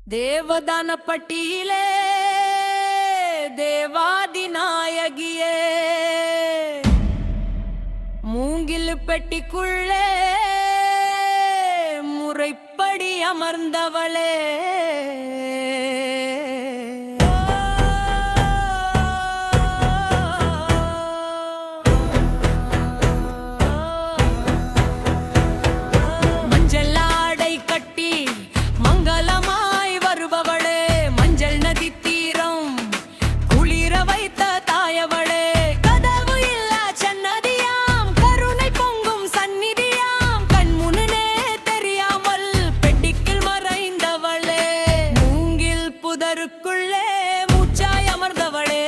தேவதானப்பட்டியிலே தேவாதி நாயகியே மூங்கில் பெட்டிக்குள்ளே முறைப்படி அமர்ந்தவளே புதருக்குள்ளே மூச்சாய் அமர்ந்தவளே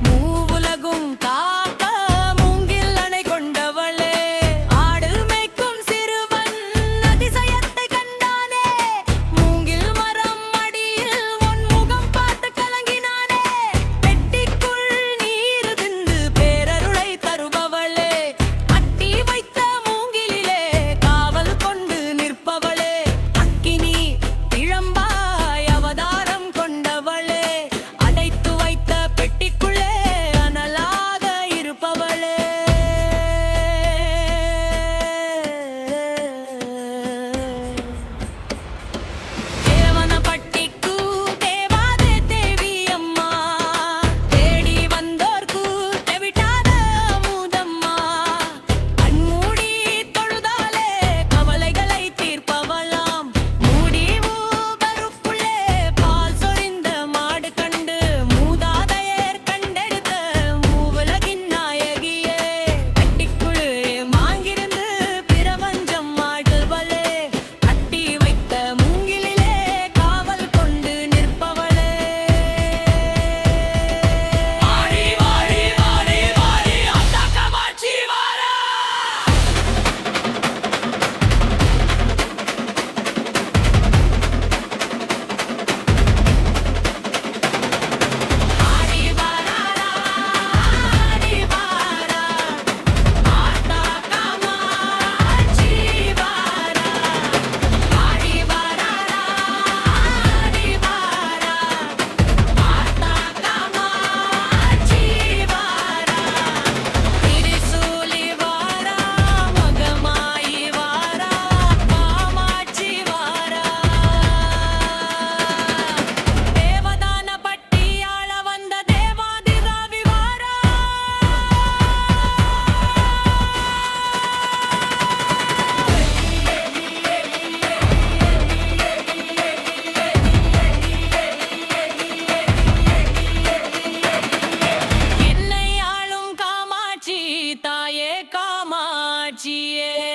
மூவுலகும் காக்க மூங்கில் அணை கொண்டவளே ஆடு மேய்க்கும் சிறுவன் அதிசயத்தை கண்டானே மூங்கில் மரம் அடியில் உன் முகம் பார்த்து கலங்கினானே பெட்டிக்குள் நீர் திந்து பேரருளை தருபவளே அட்டி வைத்த மூங்கிலே காவல் கொண்டு நிற்பவளே அக்கினி இளம்பா தாயே காமாட்சியே